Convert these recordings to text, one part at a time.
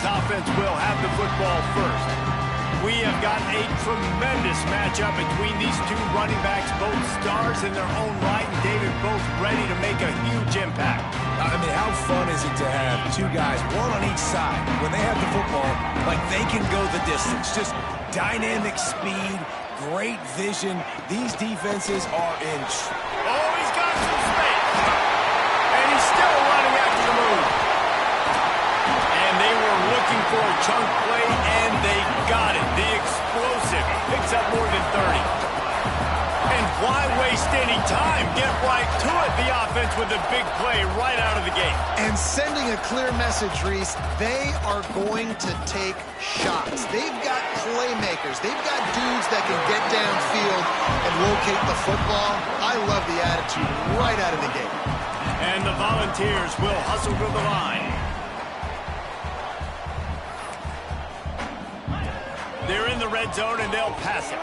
Auburn's offense will have the football first. We have got a tremendous matchup between these two running backs, both stars in their own right, and David both ready to make a huge impact. I mean, how fun is it to have two guys, one on each side, when they have the football, like they can go the distance. Just dynamic speed, great vision. These defenses are in. Oh, he's got some space. And he's still running after the move. And they were looking for a chunk play, and they got it. The explosive picks up more than 30. And why waste any time? Get right to it, the offense, with a big play right out of the gate. And sending a clear message, Reese, they are going to take shots. They've got playmakers. They've got dudes that can get downfield and locate the football. I love the attitude right out of the gate. And the Volunteers will hustle to the line. They're in the red zone, and they'll pass it.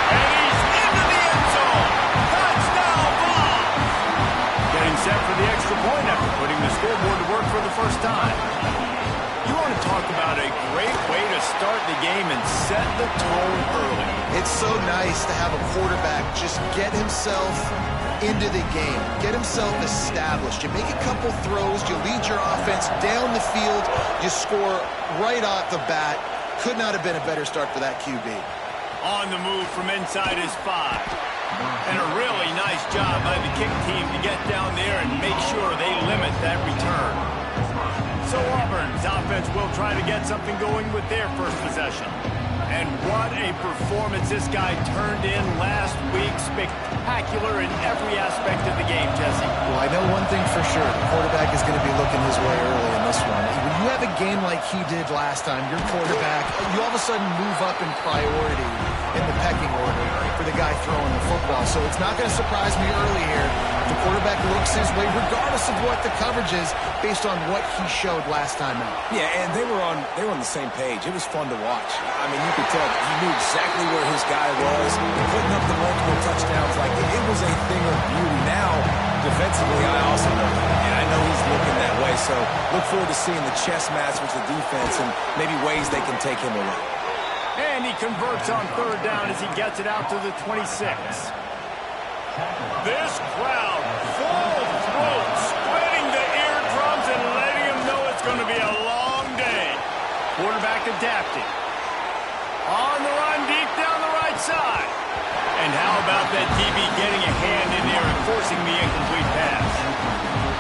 And he's into the end zone. Touchdown, Boyz! Getting set for the extra point after putting the scoreboard to work for the first time. You want to talk about a great way to start the game and set the tone early. It's so nice to have a quarterback just get himself into the game, get himself established. You make a couple throws, you lead your offense down the field, you score right off the bat. Could not have been a better start for that QB. On the move from inside his 5. And a really nice job by the kick team to get down there and make sure they limit that return. So Auburn's offense will try to get something going with their first possession. And what a performance this guy turned in last week. Spectacular in every aspect of the game, Jesse. Well, I know one thing for sure. The quarterback is going to be looking his way early in this one. When you have a game like he did last time, your quarterback, you all of a sudden move up in priority in the pecking order for the guy throwing the football. So it's not going to surprise me early here. The quarterback looks his way, regardless of what the coverage is, based on what he showed last time out. Yeah, and they were on the same page. It was fun to watch. I mean, you could tell he knew exactly where his guy was, putting up the multiple touchdowns. Like, it was a thing of beauty. Now, defensively, I also know that, and I know he's looking that way. So look forward to seeing the chess match with the defense and maybe ways they can take him away. And he converts on third down as he gets it out to the 26. This crowd, full throat, splitting the eardrums and letting him know it's going to be a long day. Quarterback adapting. On the run, deep down the right side. And how about that DB getting a hand in there and forcing the incomplete pass?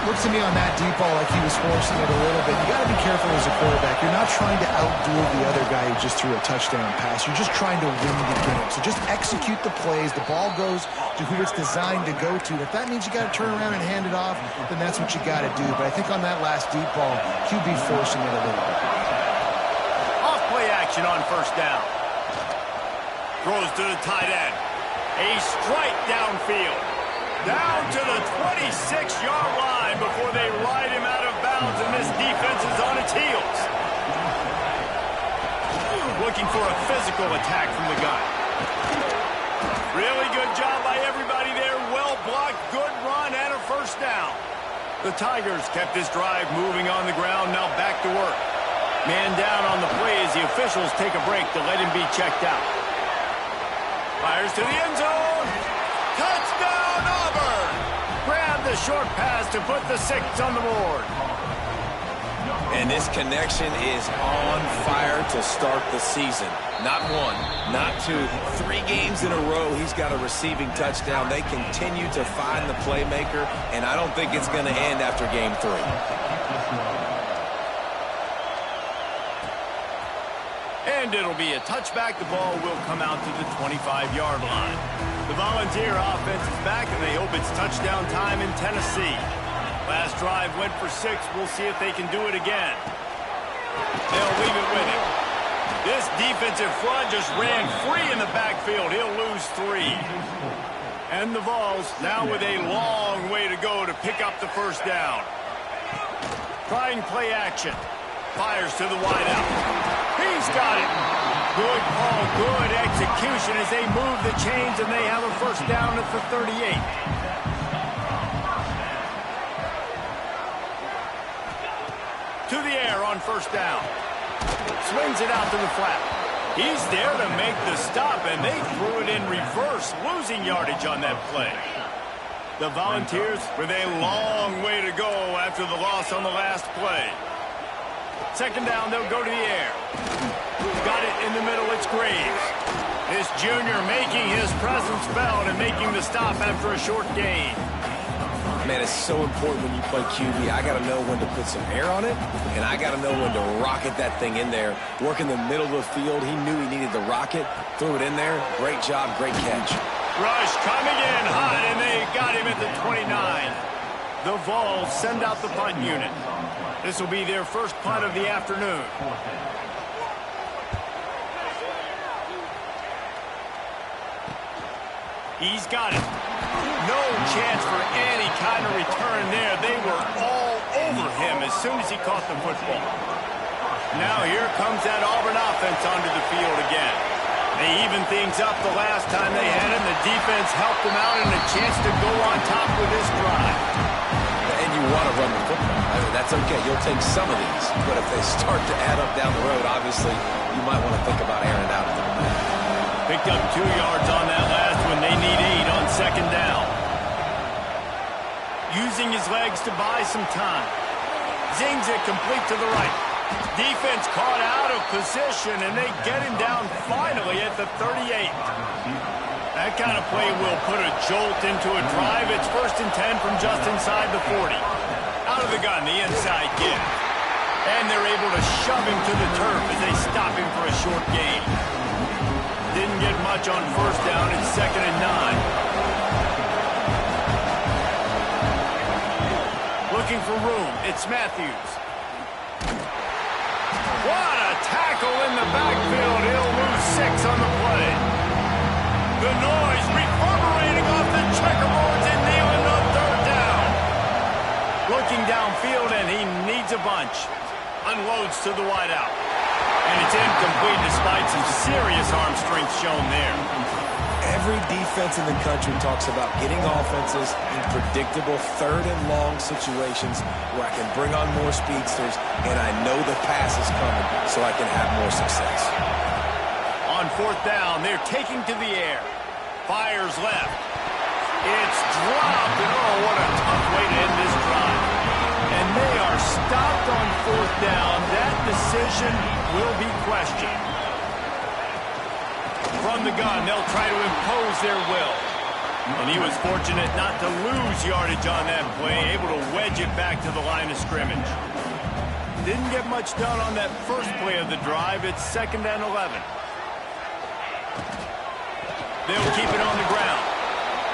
Looks to me on that deep ball like he was forcing it a little bit. You got to be careful as a quarterback. You're not trying to outduel the other guy who just threw a touchdown pass. You're just trying to win the game. So just execute the plays. The ball goes to who it's designed to go to. If that means you got to turn around and hand it off, then that's what you got to do. But I think on that last deep ball, QB forcing it a little bit. Off play action on first down. Throws to the tight end. A strike downfield. Down to the 26-yard line before they ride him out of bounds, and this defense is on its heels. Looking for a physical attack from the guy. Really good job by everybody there. Well blocked, good run, and a first down. The Tigers kept this drive moving on the ground, now back to work. Man down on the play as the officials take a break to let him be checked out. Fires to the end zone. Touchdown, Auburn! Grab the short pass to put the 6 on the board. And this connection is on fire to start the season. Not 1, not 2, 3 games in a row he's got a receiving touchdown. They continue to find the playmaker, and I don't think it's going to end after game 3. And it'll be a touchback. The ball will come out to the 25-yard line. The Volunteer offense is back, and they hope it's touchdown time in Tennessee. Last drive went for 6. We'll see if they can do it again. They'll leave it with him. This defensive front just ran free in the backfield. He'll lose 3. And the Vols now with a long way to go to pick up the first down. Trying play action. Fires to the wideout. He's got it. Good call, good execution as they move the chains, and they have a first down at the 38. To the air on first down. Swings it out to the flat. He's there to make the stop, and they threw it in reverse, losing yardage on that play. The Volunteers with a long way to go after the loss on the last play. Second down, they'll go to the air. Got it in the middle, it's Graves. This junior making his presence felt and making the stop after a short gain. Man, it's so important when you play QB. I got to know when to put some air on it, and I got to know when to rocket that thing in there. Work in the middle of the field. He knew he needed to rocket, threw it in there. Great job, great catch. Rush coming in hot, and they got him at the 29. The Vols send out the punt unit. This will be their first punt of the afternoon. He's got it. No chance for any kind of return there. They were all over him as soon as he caught the football. Now here comes that Auburn offense onto the field again. They evened things up the last time they had him. The defense helped them out and a chance to go on top with this drive. And you want to run the football. I mean, that's okay. You'll take some of these. But if they start to add up down the road, obviously, you might want to think about airing it out a little bit. Picked up 2 yards on that last one. They need 8 on second down. Using his legs to buy some time. Zings it complete to the right. Defense caught out of position, and they get him down finally at the 38. That kind of play will put a jolt into a drive. It's 1st and 10 from just inside the 40. Out of the gun, the inside give. And they're able to shove him to the turf as they stop him for a short gain. Didn't get much on first down. It's 2nd and 9. Looking for room. It's Matthews. What a tackle in the backfield. He'll lose 6 on the play. The noise reverberating off the checkerboards and kneeling on 3rd down. Looking downfield, and he needs a bunch. Unloads to the wideout. And it's incomplete despite some serious arm strength shown there. Every defense in the country talks about getting offenses in predictable 3rd and long situations where I can bring on more speedsters and I know the pass is coming so I can have more success. On 4th down, they're taking to the air. Fires left. It's dropped, and oh, what a tough way to end this drive. And they are stopped on 4th down. That decision will be questioned. From the gun, they'll try to impose their will. And he was fortunate not to lose yardage on that play, able to wedge it back to the line of scrimmage. Didn't get much done on that first play of the drive. It's 2nd and 11. They'll keep it on the ground.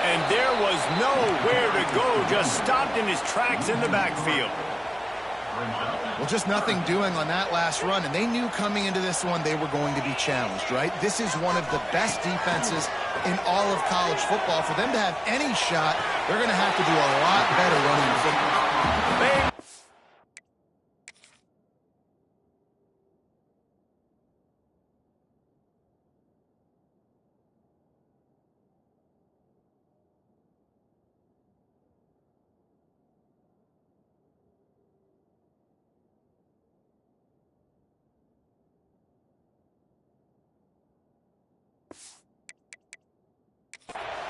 And there was nowhere to go, just stopped in his tracks in the backfield. Well, just nothing doing on that last run, and they knew coming into this one they were going to be challenged, right? This is one of the best defenses in all of college football. For them to have any shot, they're going to have to do a lot better running the football.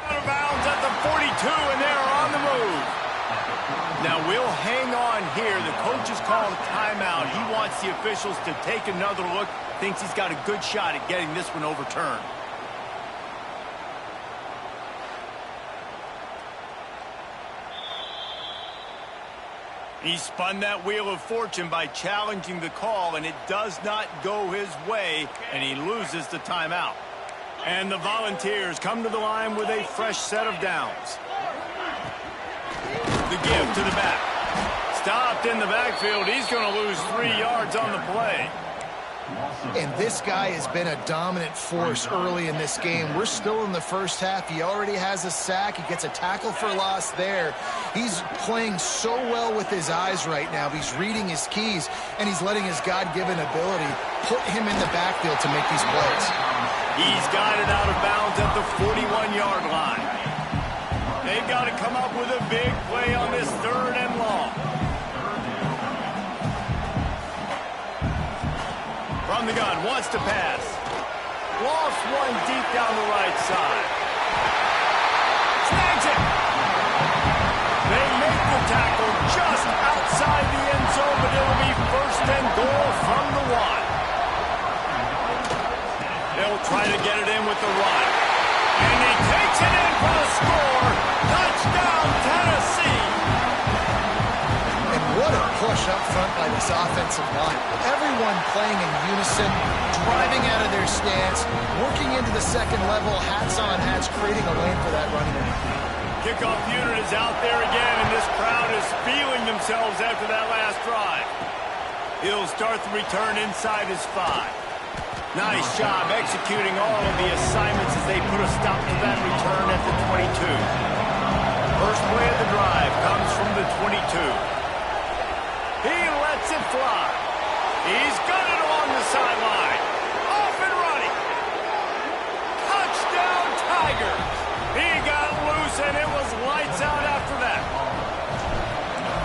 Out of bounds at the 42, and they're on the move. Now we'll hang on here. The coach has called a timeout. He wants the officials to take another look. Thinks he's got a good shot at getting this one overturned. He spun that wheel of fortune by challenging the call, and it does not go his way, and he loses the timeout. And the Volunteers come to the line with a fresh set of downs. The give to the back. Stopped in the backfield. He's going to lose 3 yards on the play. And this guy has been a dominant force early in this game. We're still in the first half. He already has a sack. He gets a tackle for loss there. He's playing so well with his eyes right now. He's reading his keys, and he's letting his God-given ability put him in the backfield to make these plays. He's got it out of bounds at the 41-yard line. They've got to come up with a big play on this 3rd and long. from the gun, wants to pass. Lost one deep down the right side. Snags it. They make the tackle just outside the end zone, but it'll be first and goal from the 1. They'll try to get it in with the run. And he takes it in for the score. Touchdown, Tennessee. And what a push up front by this offensive line. Everyone playing in unison, driving out of their stance, working into the second level, hats on hats, creating a lane for that running back. Kickoff unit is out there again, and this crowd is feeling themselves after that last drive. He'll start the return inside his 5. Nice job executing all of the assignments as they put a stop to that return at the 22. First play of the drive comes from the 22. He lets it fly. He's got it along the sideline. Off and running. Touchdown, Tigers. He got loose, and it was lights out after that.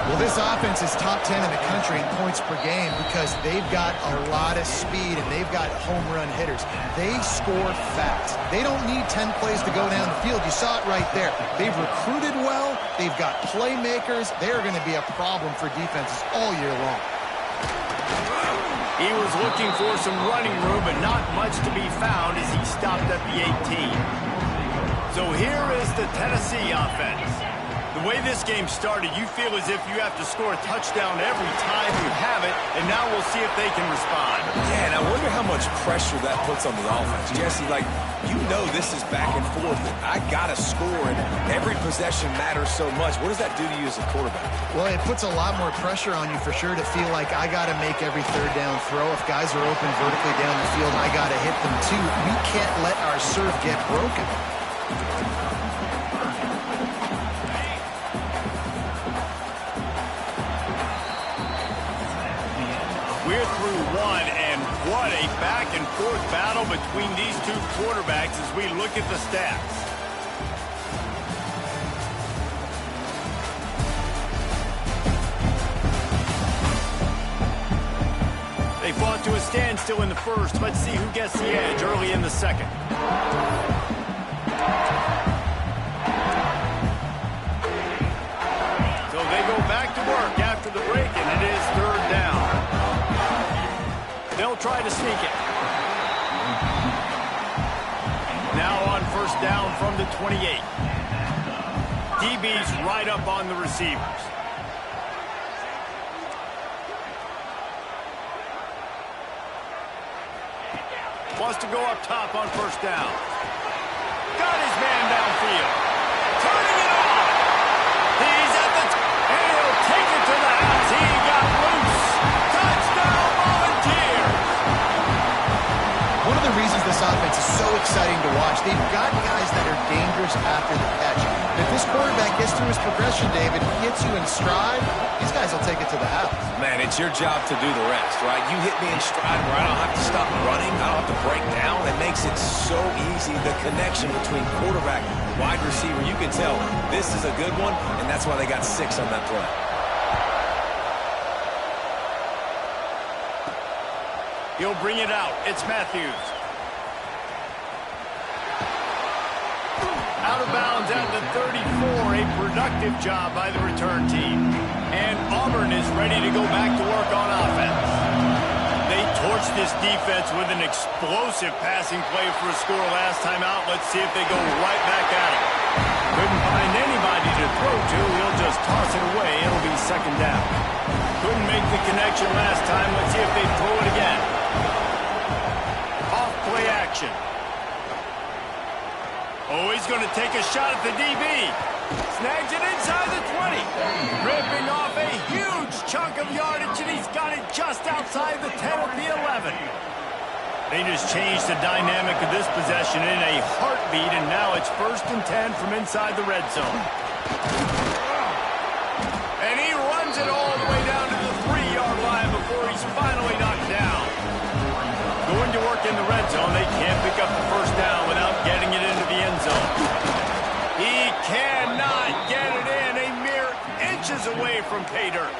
Well, this offense is top 10 in the country in points per game because they've got a lot of speed and they've got home run hitters. They score fast. They don't need 10 plays to go down the field. You saw it right there. They've recruited well. They've got playmakers. They're going to be a problem for defenses all year long. He was looking for some running room, but not much to be found as he stopped at the 18. So here is the Tennessee offense. The way this game started, you feel as if you have to score a touchdown every time you have it, and now we'll see if they can respond. Yeah, and I wonder how much pressure that puts on the offense. Jesse, you know this is back and forth. I got to score, and every possession matters so much. What does that do to you as a quarterback? Well, it puts a lot more pressure on you for sure to feel like I got to make every third down throw. If guys are open vertically down the field, I got to hit them too. We can't let our serve get broken. We're through 1, and what a back-and-forth battle between these two quarterbacks as we look at the stats. They fought to a standstill in the first. Let's see who gets the edge early in the second. So they go back to work after the break, and it is third down. They'll try to sneak it. Now on first down from the 28. DB's right up on the receivers. Wants to go up top on first down. Got his man downfield. Turning it on. He's at the and he'll take it to the house. He got loose. Touchdown, Volunteers. One of the reasons this offense is so exciting to watch, they've got guys that are dangerous after the catch. And if this quarterback gets through his progression, David, he hits you in stride, these guys will take it to the house. Man, it's your job to do the rest, right? You hit me in stride where I don't have to stop running. I don't have to break down. It makes it so easy, the connection between quarterback and wide receiver. You can tell this is a good one, and that's why they got 6 on that play. He'll bring it out. It's Matthews. Out of bounds at the 34. A productive job by the return team. And Auburn is ready to go back to work on offense. They torched this defense with an explosive passing play for a score last time out. Let's see if they go right back at it. Couldn't find anybody to throw to. He'll just toss it away. It'll be second down. Couldn't make the connection last time. Let's see if they throw it again. Off play action. Oh, he's going to take a shot at the DB. Snags it inside the 20. Ripping off a huge chunk of yardage, and he's got it just outside the 10 of the 11. They just changed the dynamic of this possession in a heartbeat, and now it's 1st and 10 from inside the red zone. And he runs it all the way down to the 3-yard line before he's finally knocked down. Going to work in the red zone, they can't pick up the first down without getting it into the end zone. He cannot get it in, a mere inches away from pay dirt.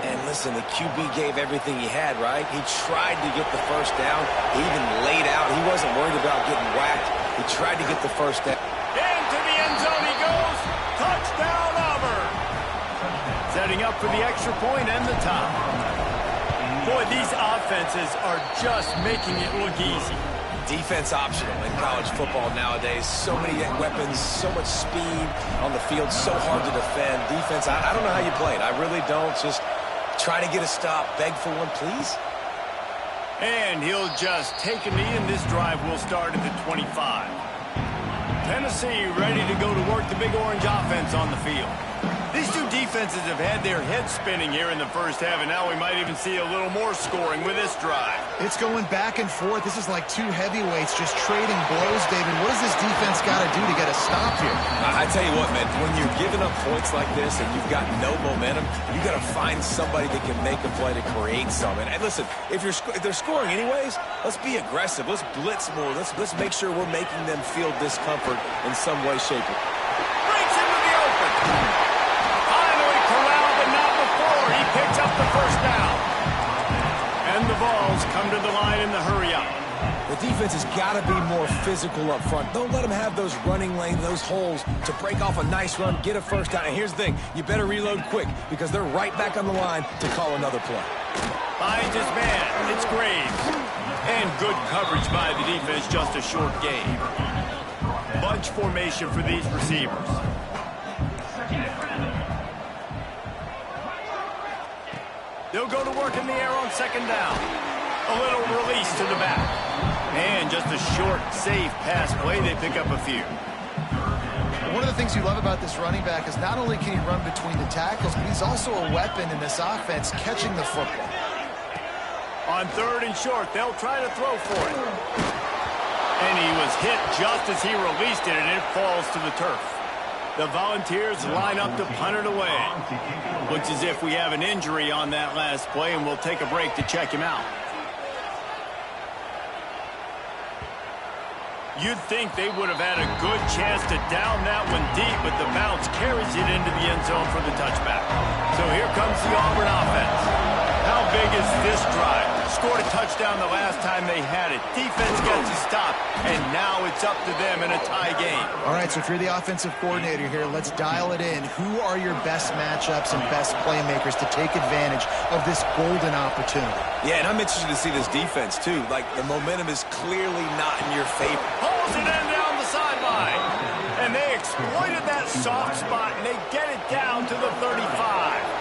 And listen, the QB gave everything he had, right? He tried to get the first down. He even laid out. He wasn't worried about getting whacked. He tried to get the first down. Into the end zone he goes. Touchdown, Auburn. Setting up for the extra point and the tie. Boy, these offenses are just making it look easy. Defense optional in college football nowadays. So many weapons, so much speed on the field, so hard to defend. Defense, I don't know how you play it. I really don't. Just try to get a stop. Beg for one, please. And he'll just take a knee, and this drive will start at the 25. Tennessee ready to go to work the Big Orange offense on the field. These two defenses have had their heads spinning here in the first half, and now we might even see a little more scoring with this drive. It's going back and forth. This is like two heavyweights just trading blows, David. What does this defense got to do to get a stop here? I tell you what, man, when you're giving up points like this and you've got no momentum, you got to find somebody that can make a play to create something. And listen, if they're scoring anyways, let's be aggressive. Let's blitz more. Let's make sure we're making them feel discomfort in some way, shape, or Breaks into the open. He picks up the first down. And the Vols come to the line in the hurry-up. The defense has got to be more physical up front. Don't let them have those running lanes, those holes to break off a nice run, get a first down. And here's the thing, you better reload quick because they're right back on the line to call another play. Finds his man. It's Graves. And good coverage by the defense, just a short gain. Bunch formation for these receivers. They'll go to work in the air on second down. A little release to the back. And just a short, safe pass play. They pick up a few. One of the things you love about this running back is not only can he run between the tackles, but he's also a weapon in this offense catching the football. On third and short, they'll try to throw for it. And he was hit just as he released it, and it falls to the turf. The Volunteers line up to punt it away. Looks as if we have an injury on that last play, and we'll take a break to check him out. You'd think they would have had a good chance to down that one deep, but the bounce carries it into the end zone for the touchback. So here comes the Auburn offense. How big is this drive? Scored a touchdown the last time they had it. Defense gets a stop, and now it's up to them in a tie game. All right, so if you're the offensive coordinator here, let's dial it in. Who are your best matchups and best playmakers to take advantage of this golden opportunity? Yeah, and I'm interested to see this defense, too. Like, the momentum is clearly not in your favor. Pulls it in down the sideline. And they exploited that soft spot, and they get it down to the 35.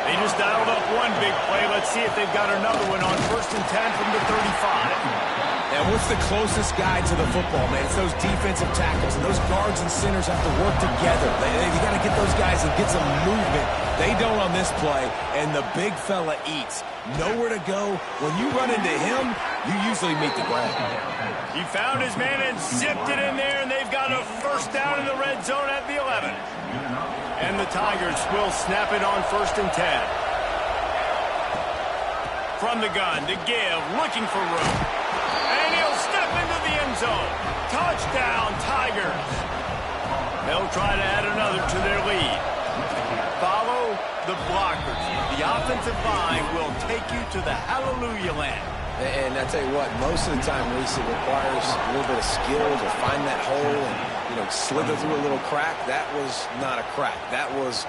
They just dialed up one big play. Let's see if they've got another one on 1st and 10 from the 35. And what's the closest guy to the football, man? It's those defensive tackles, and those guards and centers have to work together. You got to get those guys and get some movement. They don't on this play, and the big fella eats. Nowhere to go. When you run into him, you usually meet the ground. He found his man and zipped it in there, and they've got a first down in the red zone at the 11. And the Tigers will snap it on 1st and 10. From the gun to give, looking for room. And he'll step into the end zone. Touchdown, Tigers. They'll try to add another to their lead. Follow the blockers. The offensive line will take you to the hallelujah land. And I tell you what, most of the time, Reese, it requires a little bit of skill to find that hole and, slither through a little crack. That was not a crack. That was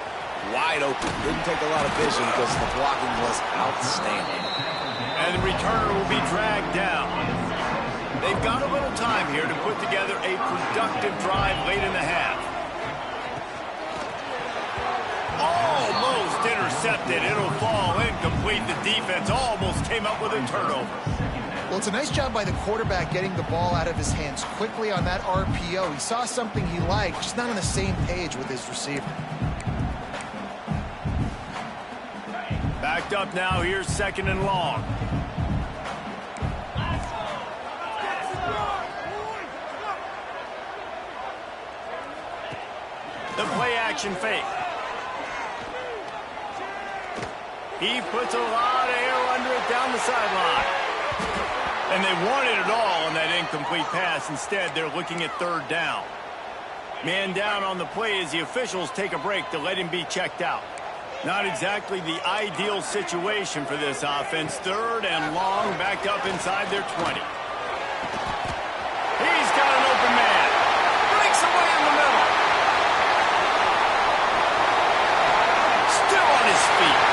wide open. Didn't take a lot of vision because the blocking was outstanding. And the returner will be dragged down. They've got a little time here to put together a productive drive late in the half. Almost intercepted. It'll fall incomplete. The defense almost came up with a turnover. Well, it's a nice job by the quarterback getting the ball out of his hands quickly on that RPO. He saw something he liked, just not on the same page with his receiver. Backed up now. Here's 2nd and long. The play action fake. He puts a lot of air under it down the sideline. And they wanted it all on that incomplete pass. Instead, they're looking at 3rd down. Man down on the play as the officials take a break to let him be checked out. Not exactly the ideal situation for this offense. 3rd and long, backed up inside their 20. He's got an open man. Breaks away in the middle. Still on his feet.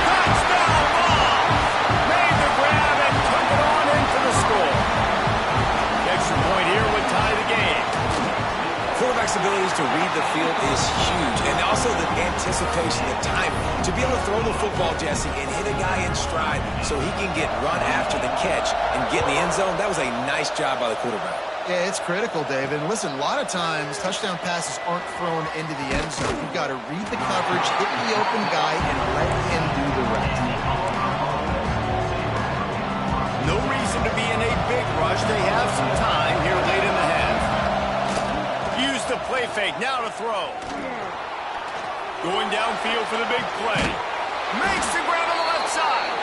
Touchdown ball. Made the grab and took it on in for the score. The extra point here would tie the game. Quarterback's abilities to read the field is huge, and also the anticipation, the time to be able to throw the football, Jesse, and hit a guy in stride so he can get run after the catch and get in the end zone. That was a nice job by the quarterback. Yeah, it's critical, Dave. And listen, a lot of times touchdown passes aren't thrown into the end zone. You've got to read the coverage, hit the open guy, and let him do the rest. No reason to be in a big rush. They have some time here late in the half. Use the play fake, now to throw. Going downfield for the big play. Makes the grab on the left side.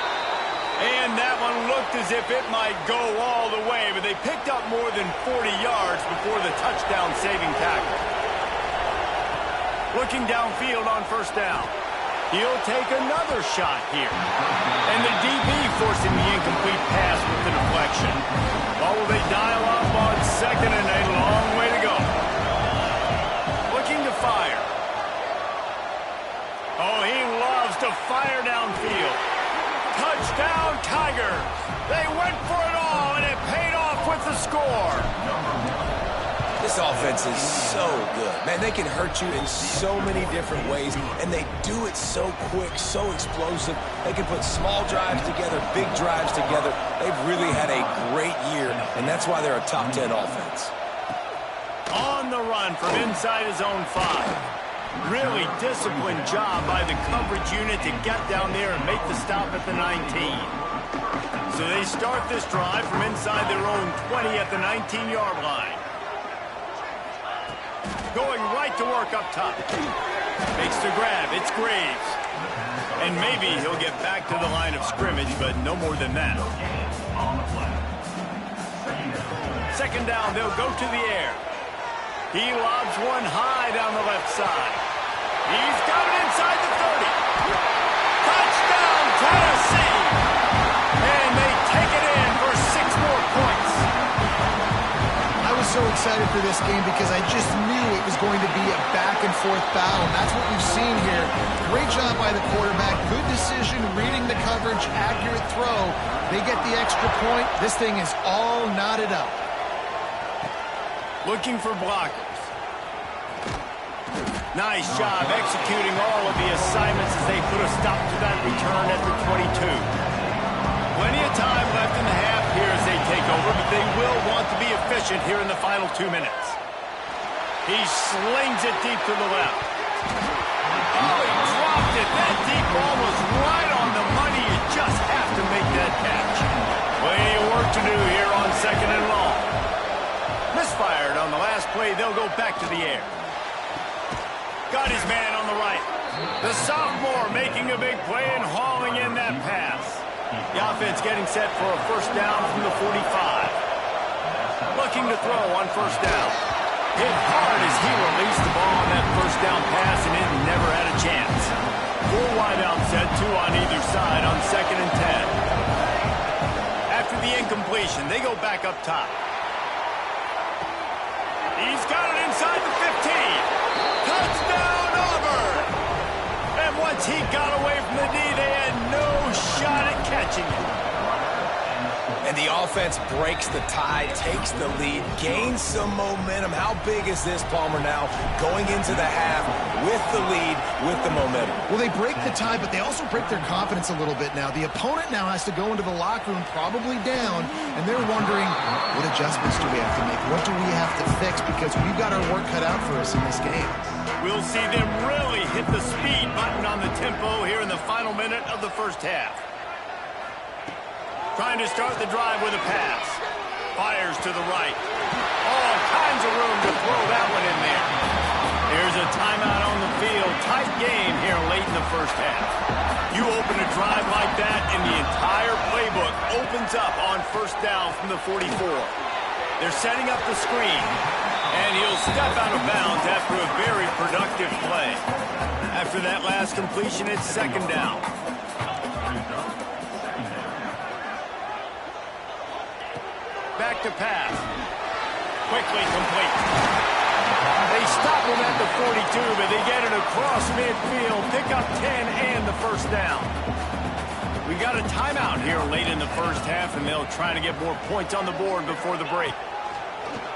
And that one looked as if it might go all the way, but they picked up more than 40 yards before the touchdown-saving tackle. Looking downfield on 1st down. He'll take another shot here. And the DB forcing the incomplete pass with the deflection. Or will they dial up on 2nd and a long way to go? Looking to fire. Oh, he loves to fire downfield. Touchdown, Tigers. They went for it all, and it paid off with the score. This offense is so good. Man, they can hurt you in so many different ways, and they do it so quick, so explosive. They can put small drives together, big drives together. They've really had a great year, and that's why they're a top 10 offense. On the run from inside his own 5. Really disciplined job by the coverage unit to get down there and make the stop at the 19. So they start this drive from inside their own 20 at the 19-yard line. Going right to work up top. Makes the grab. It's Graves. And maybe he'll get back to the line of scrimmage, but no more than that. 2nd down, they'll go to the air. He lobs one high down the left side. He's got it inside the 30. Touchdown, Tennessee! And they take it in for 6 more points. I was so excited for this game because I just knew it was going to be a back-and-forth battle. And that's what we've seen here. Great job by the quarterback. Good decision, reading the coverage, accurate throw. They get the extra point. This thing is all knotted up. Looking for blockers. Nice job executing all of the assignments as they put a stop to that return at the 22. Plenty of time left in the half here as they take over, but they will want to be efficient here in the final 2 minutes. He slings it deep to the left. Oh, he dropped it. That deep ball was right on the money. You just have to make that catch. Plenty of work to do here on 2nd and long. Misfired on the last play. They'll go back to the air. Got his man on the right. The sophomore making a big play and hauling in that pass. The offense getting set for a 1st down from the 45. Looking to throw on 1st down. Hit hard as he released the ball on that 1st down pass, and it never had a chance. 4 wide out set, 2 on either side on 2nd and 10. After the incompletion, they go back up top. He's got it inside the 15. Touchdown, Auburn! And once he got away from the D, they had no shot at catching it. And the offense breaks the tie, takes the lead, gains some momentum. How big is this, Palmer, now going into the half with the lead, with the momentum? Well, they break the tie, but they also break their confidence a little bit now. The opponent now has to go into the locker room probably down, and they're wondering, what adjustments do we have to make? What do we have to fix? Because we've got our work cut out for us in this game. We'll see them really hit the speed button on the tempo here in the final minute of the 1st half. Trying to start the drive with a pass. Fires to the right. All kinds of room to throw that one in there. Here's a timeout on the field. Tight game here late in the 1st half. You open a drive like that, and the entire playbook opens up on 1st down from the 44. They're setting up the screen. And he'll step out of bounds after a very productive play. After that last completion, it's second down. Back to pass. Quickly complete. They stop him at the 42, but they get it across midfield. Pick up 10 and the first down. We got a timeout here late in the first half, and they'll try to get more points on the board before the break.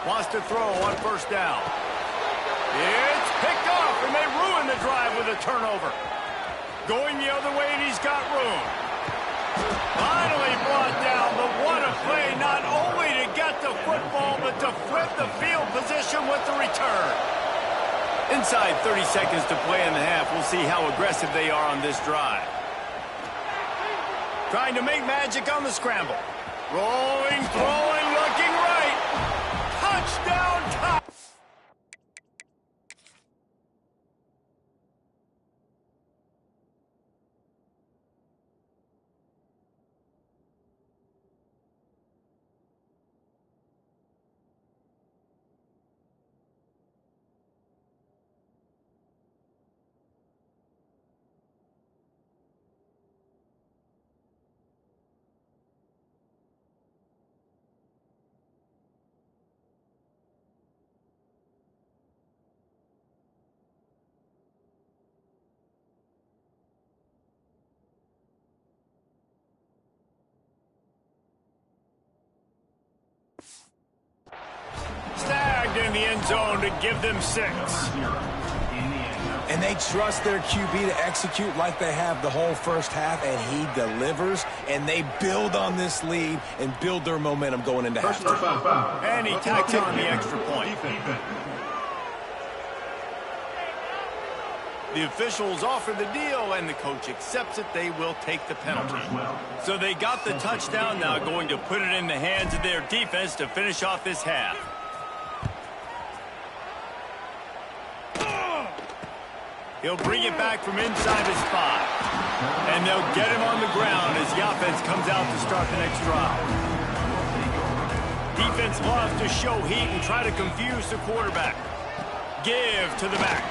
Wants to throw on first down. It's picked off, and they ruin the drive with a turnover. Going the other way, and he's got room. Finally brought down, but what a play, not only to get the football, but to flip the field position with the return. Inside 30 seconds to play in the half. We'll see how aggressive they are on this drive. Trying to make magic on the scramble. Rolling, throwing, looking right. Touchdown, Titans! Snagged in the end zone to give them 6. And they trust their QB to execute like they have the whole first half, and he delivers, and they build on this lead and build their momentum going into halftime. And he tacks on the extra point. The officials offer the deal, and the coach accepts it. They will take the penalty. So they got the touchdown, now going to put it in the hands of their defense to finish off this half. He'll bring it back from inside his 5. And they'll get him on the ground as the offense comes out to start the next drive. Defense loves to show heat and try to confuse the quarterback. Give to the back.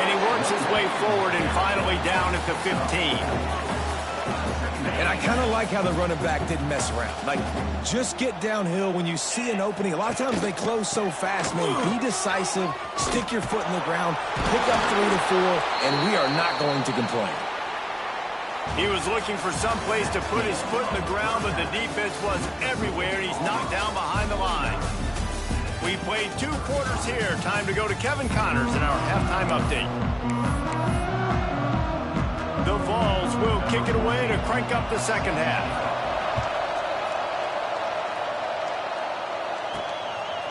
And he works his way forward and finally down at the 15. And I kind of like how the running back didn't mess around. Like, just get downhill when you see an opening. A lot of times they close so fast, man. Be decisive, stick your foot in the ground, pick up 3 to 4, and we are not going to complain. He was looking for some place to put his foot in the ground, but the defense was everywhere, and he's knocked down behind the line. We played 2 quarters here. Time to go to Kevin Connors in our halftime update. The Vols will kick it away to crank up the second half.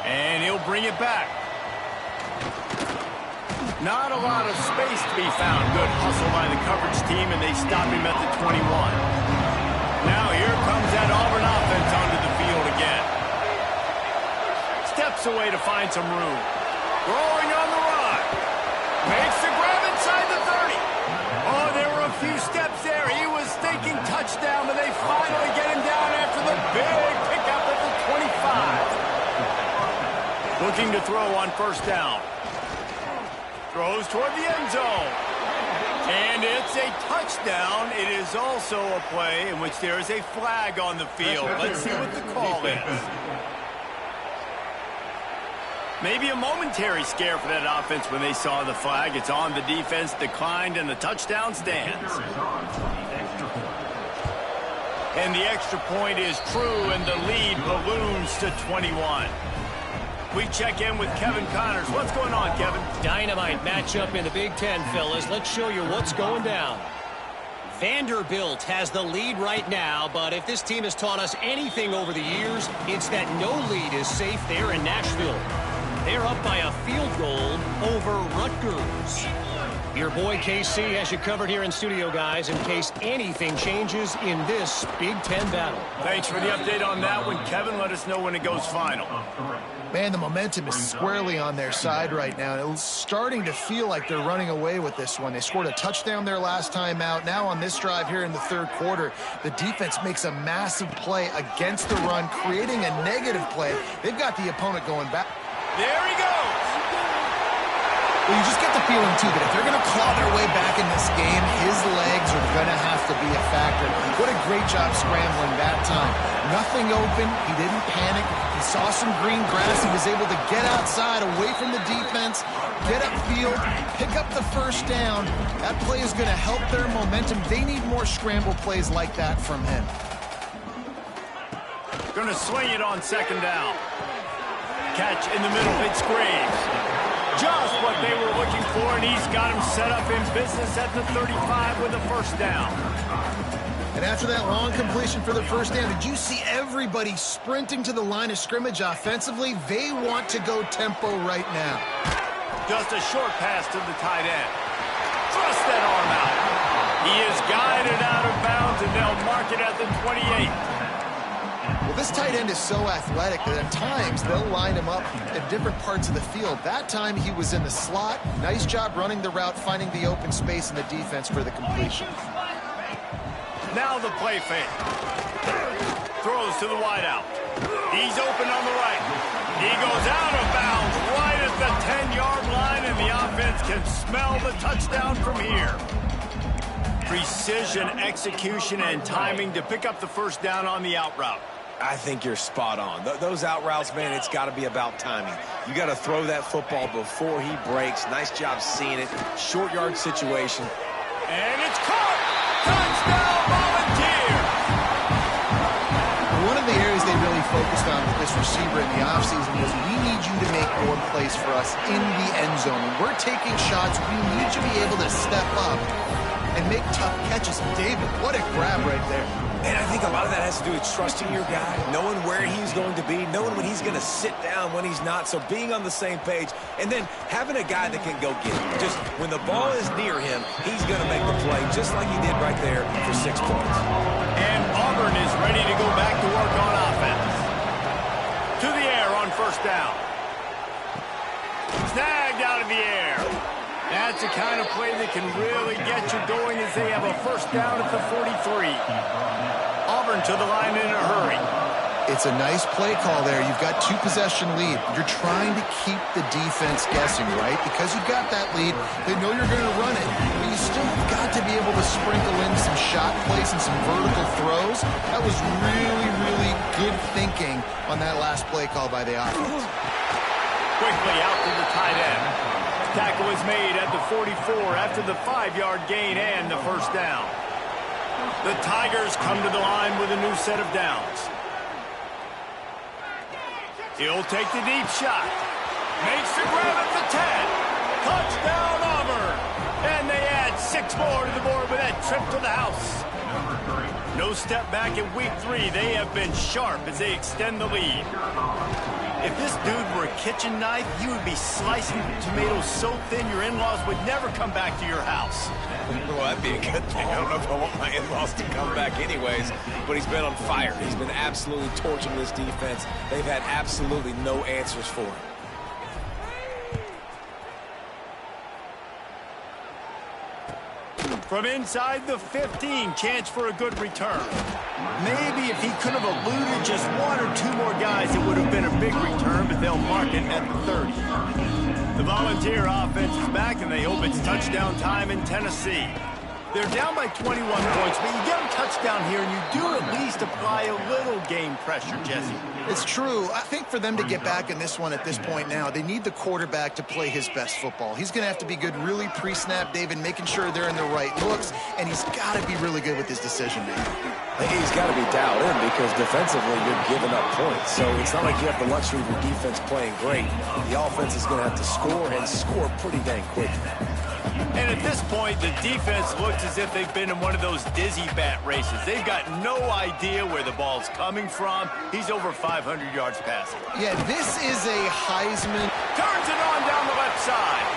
And he'll bring it back. Not a lot of space to be found. Good hustle by the coverage team, and they stop him at the 21. Now here comes that Auburn offense onto the field again. Steps away to find some room. Throwing on the run. Makes the grab inside the 30. Oh, there were a few steps there. He was thinking touchdown, but they finally get him down after the big pickup at the 25. Looking to throw on first down. Throws toward the end zone. And it's a touchdown. It is also a play in which there is a flag on the field. Let's see what the call is. Maybe a momentary scare for that offense when they saw the flag. It's on the defense, declined, and the touchdown stands. And the extra point is true, and the lead balloons to 21. We check in with Kevin Connors. What's going on, Kevin? Dynamite matchup in the Big Ten, fellas. Let's show you what's going down. Vanderbilt has the lead right now, but if this team has taught us anything over the years, it's that no lead is safe there in Nashville. They're up by a field goal over Rutgers. Your boy KC has you covered here in studio, guys, in case anything changes in this Big Ten battle. Thanks for the update on that one, Kevin. Let us know when it goes final. Man, the momentum is squarely on their side right now. It's starting to feel like they're running away with this one. They scored a touchdown their last time out. Now on this drive here in the third quarter, the defense makes a massive play against the run, creating a negative play. They've got the opponent going back. There he goes. Well, you just get the feeling, too, that if they're going to claw their way back in this game, his legs are going to have to be a factor. What a great job scrambling that time. Nothing open. He didn't panic. He saw some green grass. He was able to get outside, away from the defense, get upfield, pick up the first down. That play is going to help their momentum. They need more scramble plays like that from him. Going to swing it on second down. Catch in the middle. It's Graves. Just what they were looking for, and he's got him set up in business at the 35 with a first down. And after that long completion for the first down, did you see everybody sprinting to the line of scrimmage offensively? They want to go tempo right now. Just a short pass to the tight end. Thrust that arm out. He is guided out of bounds, and they'll mark it at the 28. Well, this tight end is so athletic that at times they'll line him up at different parts of the field. That time he was in the slot. Nice job running the route, finding the open space in the defense for the completion. Now the play fake. Throws to the wideout. He's open on the right. He goes out of bounds right at the 10-yard line, and the offense can smell the touchdown from here. Precision, execution, and timing to pick up the first down on the out route. I think you're spot on. Those out routes, man, it's got to be about timing. You got to throw that football before he breaks. Nice job seeing it. Short yard situation. And it's caught! Touchdown, Volunteer! One of the areas they really focused on with this receiver in the offseason was we need you to make more plays for us in the end zone. When we're taking shots, we need you to be able to step up and make tough catches. David, what a grab right there. And I think a lot of that has to do with trusting your guy, knowing where he's going to be, knowing when he's going to sit down, when he's not, so being on the same page, and then having a guy that can go get it. Just when the ball is near him, he's going to make the play, just like he did right there for 6 points. And Auburn is ready to go back to work on offense. To the air on first down. Snagged out of the air. That's the kind of play that can really get you going as they have a first down at the 43. Auburn to the line in a hurry. It's a nice play call there. You've got 2-possession lead. You're trying to keep the defense guessing, right? Because you've got that lead, they know you're going to run it. But you still have got to be able to sprinkle in some shot plays and some vertical throws. That was really, really good thinking on that last play call by the offense. Quickly out to the tight end. Tackle is made at the 44 after the 5-yard gain and the first down. The Tigers come to the line with a new set of downs. He'll take the deep shot. Makes the grab at the 10. Touchdown, Auburn. And they add 6 more to the board with that trip to the house. No step back in week 3. They have been sharp as they extend the lead. If this dude were a kitchen knife, you would be slicing tomatoes so thin your in-laws would never come back to your house. Well, that'd be a good thing. I don't know if I want my in-laws to come back anyways, but he's been on fire. He's been absolutely torching this defense. They've had absolutely no answers for him. From inside the 15, chance for a good return. Maybe if he could have eluded just 1 or 2 more guys, it would have been a big return, but they'll mark it at the 30. The Volunteer offense is back, and they hope it's touchdown time in Tennessee. They're down by 21 points, but you get a touchdown here, and you do at least apply a little game pressure, Jesse. It's true. I think for them to get back in this one at this point now, they need the quarterback to play his best football. He's going to have to be good really pre-snap, David, making sure they're in the right looks, and he's got to be really good with his decision-making. He's got to be dialed in because defensively you're giving up points. So it's not like you have the luxury of your defense playing great. The offense is going to have to score and score pretty dang quick. And at this point, the defense looks as if they've been in one of those dizzy bat races. They've got no idea where the ball's coming from. He's over 500 yards passing. Yeah, this is a Heisman. Turns it on down the left side.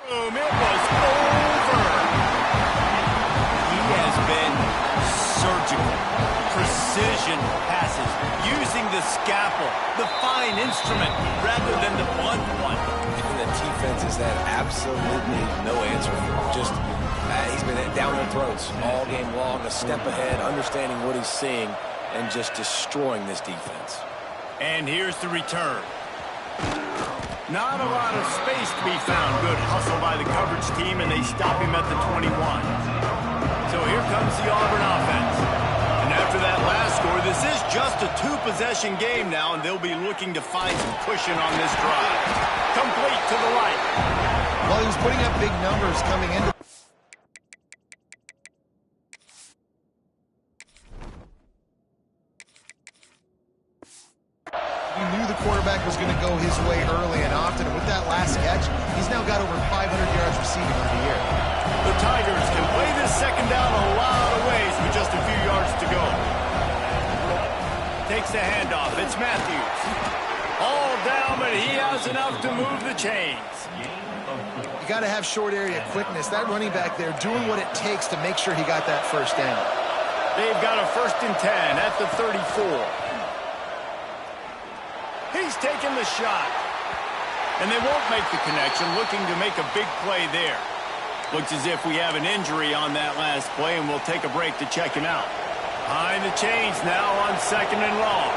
Boom, it was over. He has been surgical. Precision passes, using the scalpel, the fine instrument, rather than the blunt one. And the defense has had absolutely no answer for him. Just, he's been down their throats all game long, a step ahead, understanding what he's seeing, and just destroying this defense. And here's the return. Not a lot of space to be found. Good hustle by the coverage team, and they stop him at the 21. So here comes the Auburn offense. And after that last score, this is just a two-possession game now, and they'll be looking to find some cushion on this drive. Complete to the right. Well, he was putting up big numbers coming into. He knew the quarterback was going to go his way early and often. And with that last catch, he's now got over 500 yards receiving on the year. The Tigers can play this second down a lot of ways with just a few yards to go. Takes the handoff. It's Matthews. All down, but he has enough to move the chains. You got to have short area quickness. That running back there doing what it takes to make sure he got that first down. They've got a 1st and 10 at the 34. He's taking the shot. And they won't make the connection, looking to make a big play there. Looks as if we have an injury on that last play, and we'll take a break to check him out. Behind the chains now on 2nd and long.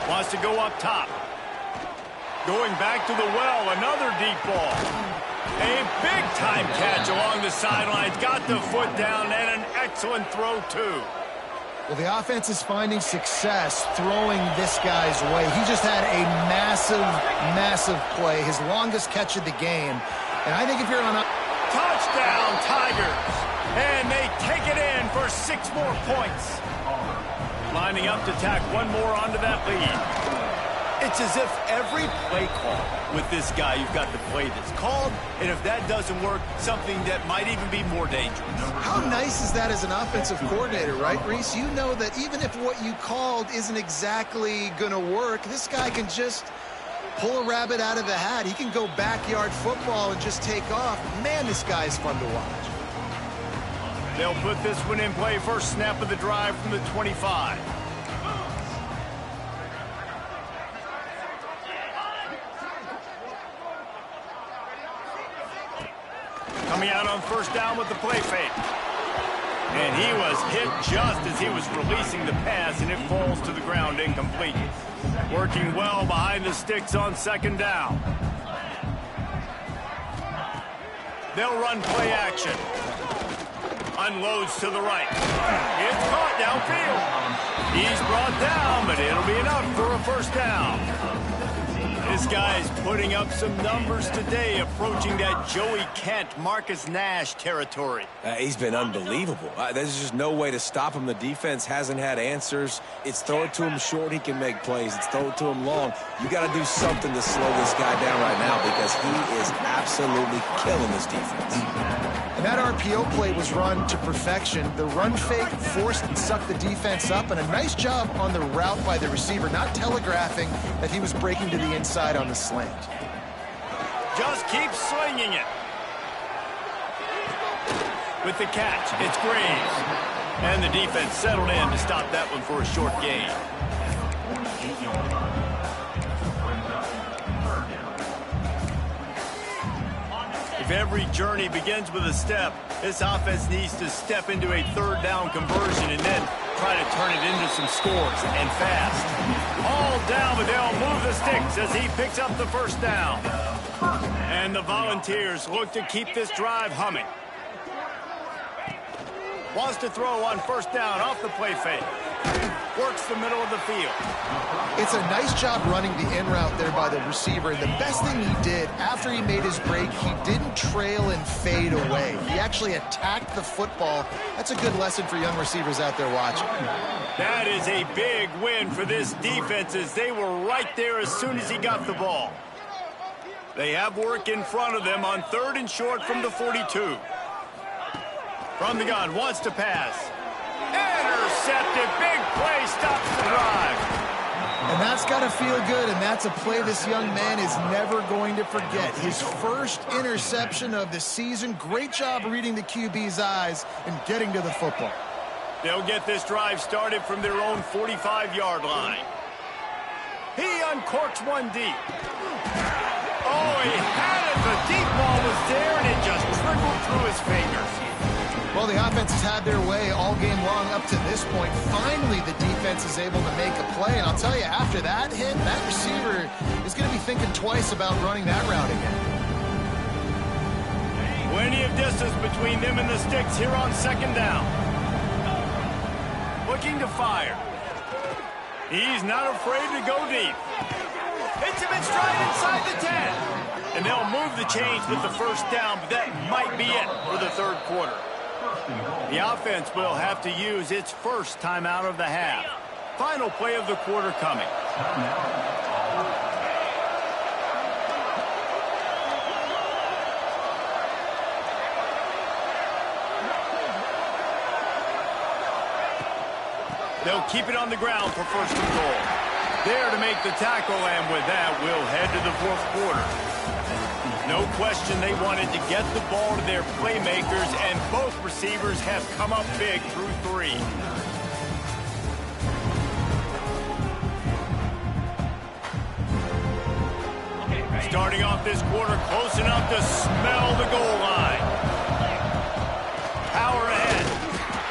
Wants to go up top. Going back to the well, another deep ball. A big-time catch along the sidelines. Got the foot down, and an excellent throw, too. Well, the offense is finding success throwing this guy's way. He just had a massive, massive play, his longest catch of the game. And I think if you're on a... Touchdown, Tigers. And they take it in for 6 more points. Lining up to tack one more onto that lead. It's as if every play call with this guy, you've got the play that's called, and if that doesn't work, something that might even be more dangerous. How nice is that as an offensive coordinator, right, Reese? You know that even if what you called isn't exactly going to work, this guy can just pull a rabbit out of the hat. He can go backyard football and just take off. Man, this guy is fun to watch. They'll put this one in play. First snap of the drive from the 25. Coming out on 1st down with the play fake. And he was hit just as he was releasing the pass, and it falls to the ground incomplete. Working well behind the sticks on 2nd down. They'll run play action. Unloads to the right. It's caught downfield. He's brought down, but it'll be enough for a 1st down. This guy's putting up some numbers today, approaching that Joey Kent, Marcus Nash territory. He's been unbelievable. There's just no way to stop him. The defense hasn't had answers. It's throw it to him short, he can make plays. It's throw it to him long. You got to do something to slow this guy down right now because he is absolutely killing this defense. And that RPO play was run to perfection. The run fake forced and sucked the defense up, and a nice job on the route by the receiver, not telegraphing that he was breaking to the inside on the slant. Just keep swinging it. With the catch, it's Graves. And the defense settled in to stop that one for a short gain. If every journey begins with a step, this offense needs to step into a 3rd down conversion and then try to turn it into some scores, and fast. All down, but they'll move the sticks as he picks up the 1st down. And the Volunteers look to keep this drive humming. Wants to throw on 1st down off the play fake. Works the middle of the field. It's a nice job running the in route there by the receiver. And the best thing he did after he made his break, he didn't trail and fade away. He actually attacked the football. That's a good lesson for young receivers out there watching. That is a big win for this defense as they were right there as soon as he got the ball. They have work in front of them on 3rd and short from the 42. From the gun, wants to pass. Intercepted, big play, stops the drive. And that's got to feel good, and that's a play this young man is never going to forget. His first interception of the season. Great job reading the QB's eyes and getting to the football. They'll get this drive started from their own 45-yard line. He uncorks one deep. Oh, he had it. The deep ball was there, and it just trickled through his fingers. Well, the offense has had their way all game long up to this point. Finally, the defense is able to make a play. And I'll tell you, after that hit, that receiver is going to be thinking twice about running that route again. Plenty of distance between them and the sticks here on 2nd down. Looking to fire. He's not afraid to go deep. Hits him in stride inside the 10. And they'll move the chains with the 1st down, but that might be it for the 3rd quarter. The offense will have to use its first timeout of the half. Final play of the quarter coming. They'll keep it on the ground for 1st and goal. There to make the tackle, and with that, we'll head to the 4th quarter. No question they wanted to get the ball to their playmakers, and both receivers have come up big through 3. Starting off this quarter close enough to smell the goal line. Power ahead.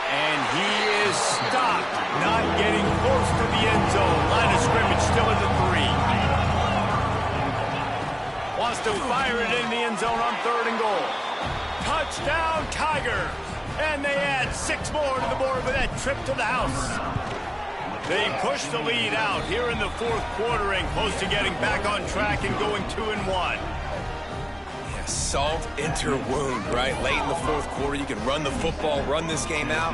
And he is stopped, not getting close to the end zone. Line of scrimmage still at the 3. Wants to fire it in the end zone on 3rd and goal. Touchdown, Tiger! And they add 6 more to the board with that trip to the house. They push the lead out here in the 4th quarter and close to getting back on track and going 2-1. Yeah, salt enter wound, right? Late in the 4th quarter, you can run the football, run this game out.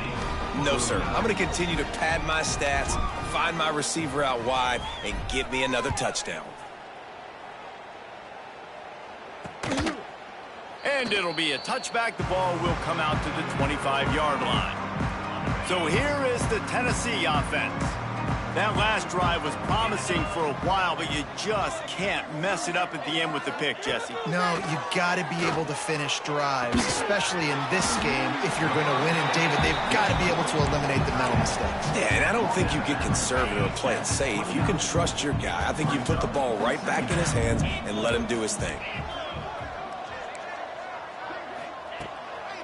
No, sir. I'm going to continue to pad my stats, find my receiver out wide, and get me another touchdown. And it'll be a touchback. The ball will come out to the 25-yard line. So here is the Tennessee offense. That last drive was promising for a while, but you just can't mess it up at the end with the pick, Jesse. No, you got to be able to finish drives, especially in this game if you're going to win. And, David, they've got to be able to eliminate the mental mistakes. Yeah, and I don't think you get conservative or play it safe. You can trust your guy. I think you put the ball right back in his hands and let him do his thing.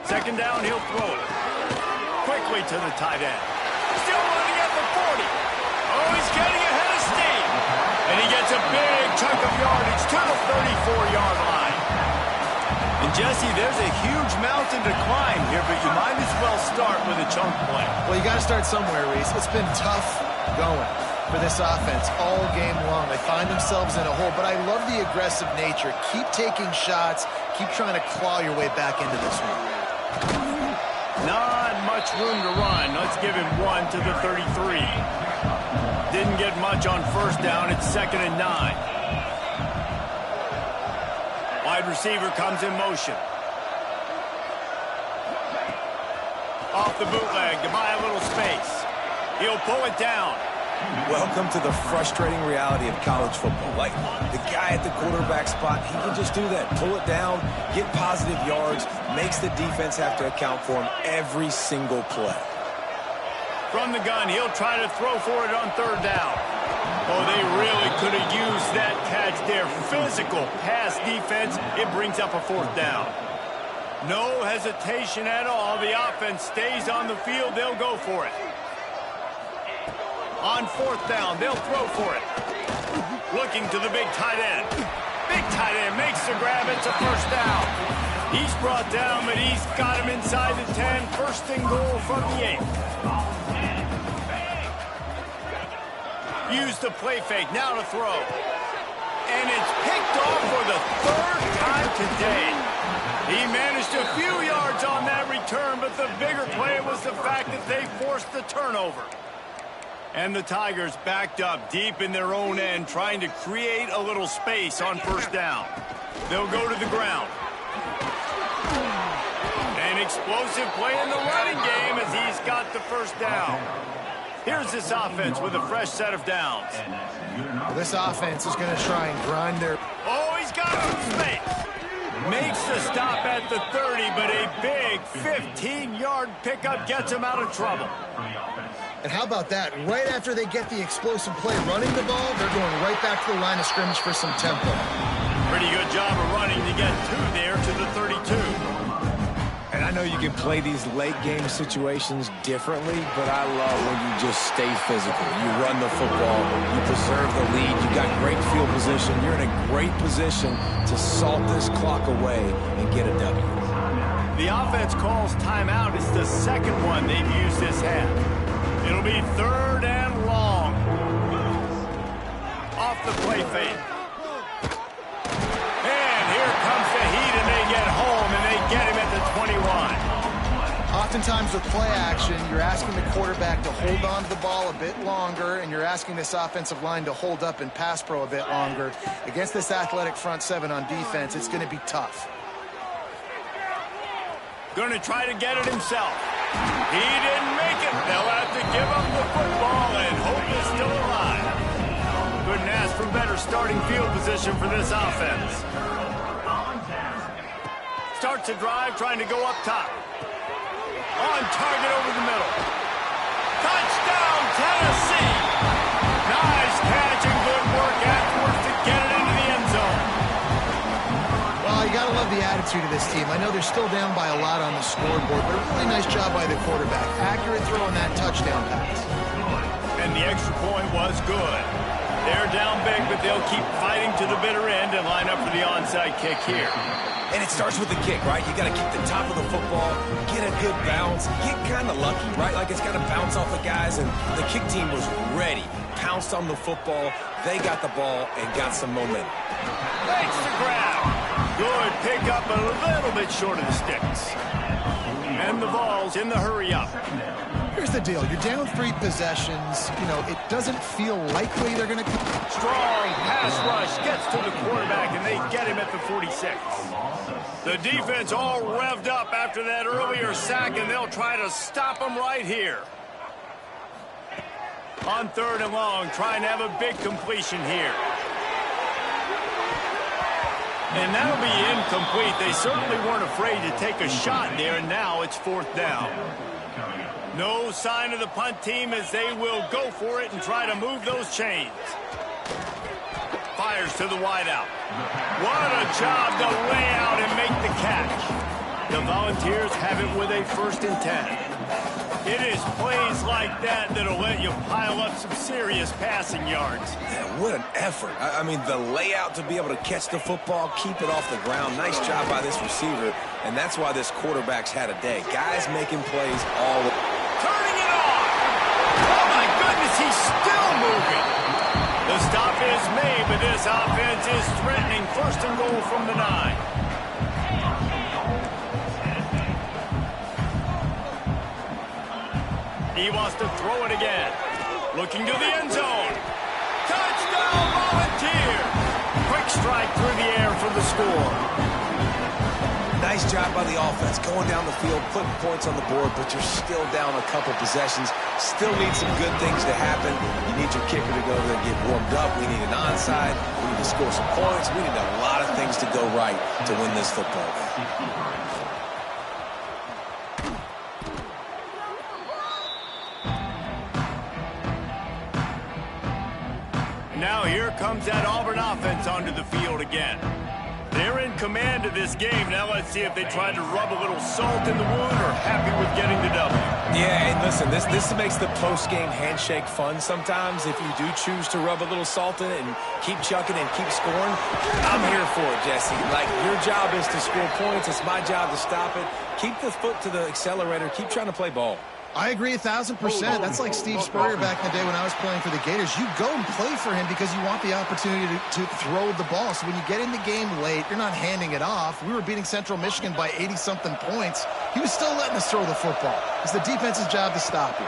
2nd down, he'll throw it. Quickly to the tight end. Still running at the 40. Oh, he's getting ahead of steam. And he gets a big chunk of yardage to the 34-yard line. And, Jesse, there's a huge mountain to climb here, but you might as well start with a chunk play. Well, you got to start somewhere, Reese. It's been tough going for this offense all game long. They find themselves in a hole, but I love the aggressive nature. Keep taking shots. Keep trying to claw your way back into this one. Not much room to run. Let's give him 1 to the 33. Didn't get much on 1st down. It's 2nd and 9. Wide receiver comes in motion. Off the bootleg to buy a little space. He'll pull it down. Welcome to the frustrating reality of college football. Like, the guy at the quarterback spot, he can just do that. Pull it down, get positive yards, makes the defense have to account for him every single play. From the gun, he'll try to throw for it on 3rd down. Oh, they really could have used that catch there. Physical pass defense, it brings up a 4th down. No hesitation at all. The offense stays on the field. They'll go for it. On 4th down, they'll throw for it. Looking to the big tight end. Big tight end makes the grab. It's a 1st down. He's brought down, but he's got him inside the 10. 1st and goal from the 8. Use the play fake. Now to throw. And it's picked off for the 3rd time today. He managed a few yards on that return, but the bigger play was the fact that they forced the turnover. And the Tigers backed up deep in their own end, trying to create a little space on 1st down. They'll go to the ground. An explosive play in the running game as he's got the first down. Here's this offense with a fresh set of downs. This offense is going to try and grind their... Oh, he's got some space. Makes the stop at the 30, but a big 15-yard pickup gets him out of trouble. And how about that? Right after they get the explosive play running the ball, they're going right back to the line of scrimmage for some tempo. Pretty good job of running to get two there to the 32. And I know you can play these late game situations differently, but I love when you just stay physical. You run the football, you preserve the lead, you got great field position. You're in a great position to salt this clock away and get a W. The offense calls timeout. It's the second one they've used this half. It'll be 3rd and long. Off the play fake. And here comes the heat, and they get home, and they get him at the 21. Oftentimes with play action, you're asking the quarterback to hold on to the ball a bit longer, and you're asking this offensive line to hold up in pass pro a bit longer. Against this athletic front seven on defense, it's going to be tough. Going to try to get it himself. He didn't make it. They'll have to give him the football, and hope is still alive. Couldn't ask for better starting field position for this offense. Starts a drive trying to go up top. On target over the middle. Touchdown, Tennessee! Nice catch and good work afterwards to get it into the end zone. Well, you got to love the attitude of this team. I know they're still down by a lot on the scoreboard, but a really nice job by the quarterback. Accurate throw on that touchdown pass. And the extra point was good. They're down big, but they'll keep fighting to the bitter end and line up for the onside kick here. And it starts with the kick, right? You got to keep the top of the football, get a good bounce, get kind of lucky, right? Like it's got to bounce off the guys, and the kick team was ready. Pounced on the football, they got the ball, and got some momentum. Makes the grab. Good pickup, a little bit short of the sticks. And the ball's in the hurry up. Here's the deal. You're down 3 possessions. You know, it doesn't feel likely they're going to... Strong pass rush gets to the quarterback, and they get him at the 46. The defense all revved up after that earlier sack, and they'll try to stop him right here. On 3rd and long, trying to have a big completion here. And that'll be incomplete. They certainly weren't afraid to take a shot there, and now it's 4th down. No sign of the punt team as they will go for it and try to move those chains. Fires to the wideout. What a job to lay out and make the catch. The Volunteers have it with a 1st and 10. It is plays like that that'll let you pile up some serious passing yards. Man, what an effort. I mean, the layout to be able to catch the football, keep it off the ground. Nice job by this receiver, and that's why this quarterback's had a day. Guys making plays all the... Turning it on! Oh, my goodness, he's still moving. The stop is made, but this offense is threatening 1st and goal from the 9. He wants to throw it again. Looking to the end zone. Touchdown, Volunteer! Quick strike through the air for the score. Nice job by the offense, going down the field, putting points on the board, but you're still down a couple possessions. Still need some good things to happen. You need your kicker to go there and get warmed up. We need an onside. We need to score some points. We need a lot of things to go right to win this football game. Now here comes that Auburn offense onto the field again. They're in command of this game. Now let's see if they try to rub a little salt in the wound or happy with getting the W. Yeah, and listen, this makes the post-game handshake fun sometimes. If you do choose to rub a little salt in it and keep chucking and keep scoring, I'm here for it, Jesse. Like, your job is to score points. It's my job to stop it. Keep the foot to the accelerator. Keep trying to play ball. I agree 1,000%. That's like Steve Spurrier back in the day when I was playing for the Gators. You go and play for him because you want the opportunity to throw the ball. So when you get in the game late, you're not handing it off. We were beating Central Michigan by 80-something points. He was still letting us throw the football. It's the defense's job to stop you.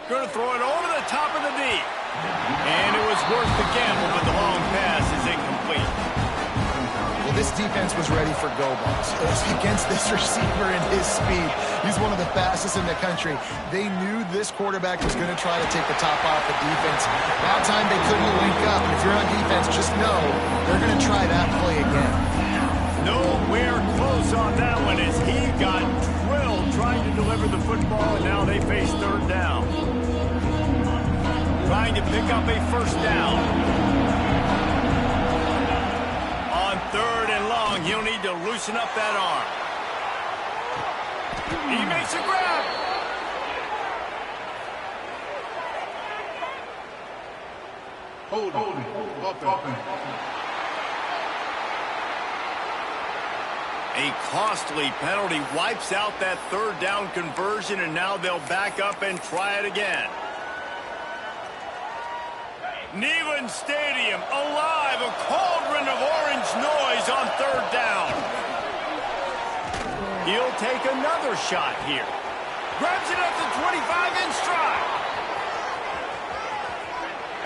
Going to throw it over the top of the D. And it was worth the gamble, but the long pass is incomplete. Well, this defense was ready for go balls. Against this receiver and his speed. He's one of the fastest in the country. They knew this quarterback was going to try to take the top off the defense. That time they couldn't link up. And if you're on defense, just know they're going to try that play again. Nowhere close on that one as he got drilled trying to deliver the football, and now they face third down. Trying to pick up a first down. On third and long, he'll need to loosen up that arm. He makes a grab. Holding. A costly penalty wipes out that third down conversion, and now they'll back up and try it again. Neyland Stadium alive, a cauldron of orange noise on third down. He'll take another shot here. Grabs it at the 25 in stride.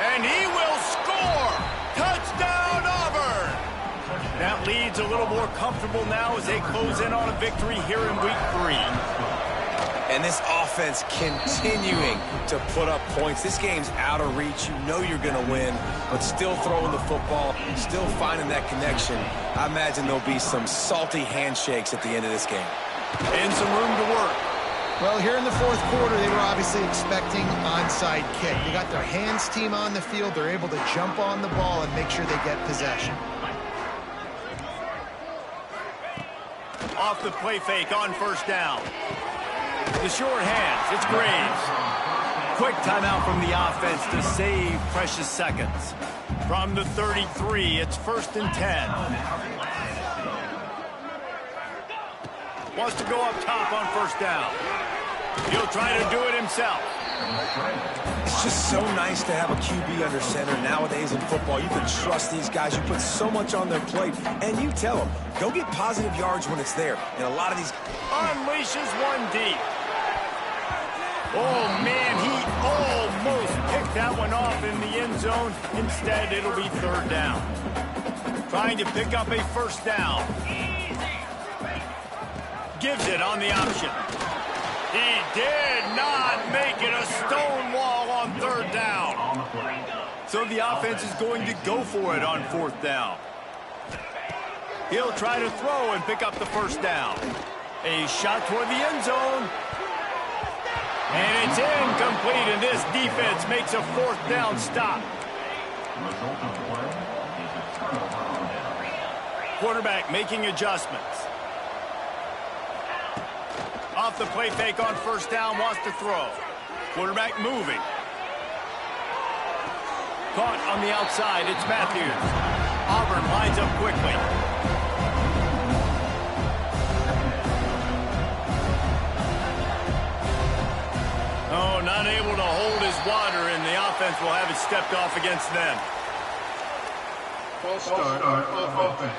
And he will score. Touchdown, Auburn. That lead's a little more comfortable now as they close in on a victory here in week 3. And this offense continuing to put up points. This game's out of reach. You know you're going to win, but still throwing the football, still finding that connection. I imagine there'll be some salty handshakes at the end of this game. And some room to work. Well, here in the fourth quarter, they were obviously expecting onside kick. They got their hands team on the field. They're able to jump on the ball and make sure they get possession. Off the play fake on first down. The short hands, it's Graves. Quick timeout from the offense to save precious seconds. From the 33, it's 1st and 10. Wants to go up top on first down. He'll try to do it himself. It's just so nice to have a QB under center nowadays in football. You can trust these guys. You put so much on their plate, and you tell them, go get positive yards when it's there. And a lot of these... Unleashes one deep. Oh, man, he almost picked that one off in the end zone. Instead, it'll be third down. Trying to pick up a first down. Gives it on the option. He did not make it a stone wall on third down. So the offense is going to go for it on fourth down. He'll try to throw and pick up the first down. A shot toward the end zone. And it's incomplete, and this defense makes a fourth down stop. Quarterback making adjustments. Off the play fake on first down, wants to throw. Quarterback moving. Caught on the outside, it's Matthews. Auburn lines up quickly. Oh, not able to hold his water, and the offense will have it stepped off against them. False start offense.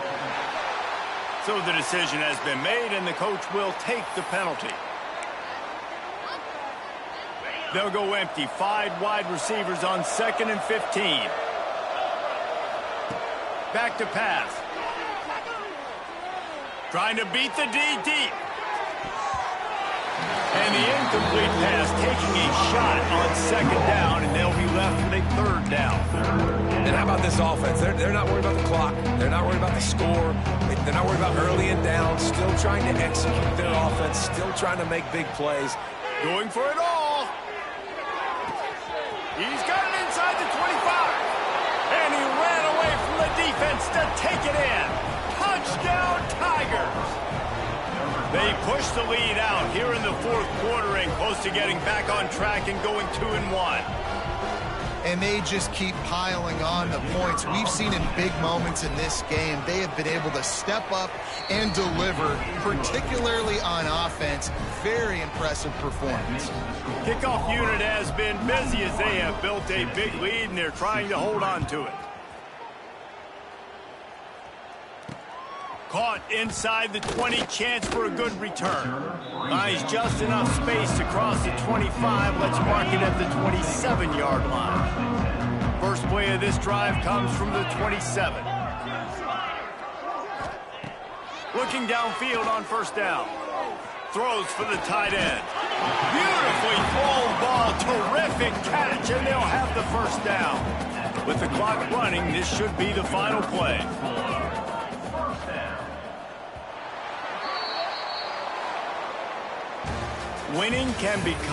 So the decision has been made, and the coach will take the penalty. They'll go empty. 5 wide receivers on 2nd and 15. Back to pass. Trying to beat the D deep. And the incomplete pass taking a shot on 2nd down, and they'll be left with a 3rd down. And how about this offense? They're not worried about the clock. They're not worried about the score. They're not worried about early and down. Still trying to execute their offense. Still trying to make big plays. Going for it all. He's got it inside the 25. And he ran away from the defense to take it in. Touchdown, Tigers. They push the lead out here in the fourth quarter and close to getting back on track and going 2-1. And they just keep piling on the points. We've seen in big moments in this game, they have been able to step up and deliver, particularly on offense. Very impressive performance. Kickoff unit has been busy as they have built a big lead, and they're trying to hold on to it. Caught inside the 20, chance for a good return. Buys just enough space to cross the 25. Let's mark it at the 27-yard line. First play of this drive comes from the 27. Looking downfield on first down. Throws for the tight end. Beautifully thrown ball. Terrific catch, and they'll have the first down. With the clock running, this should be the final play. Winning can become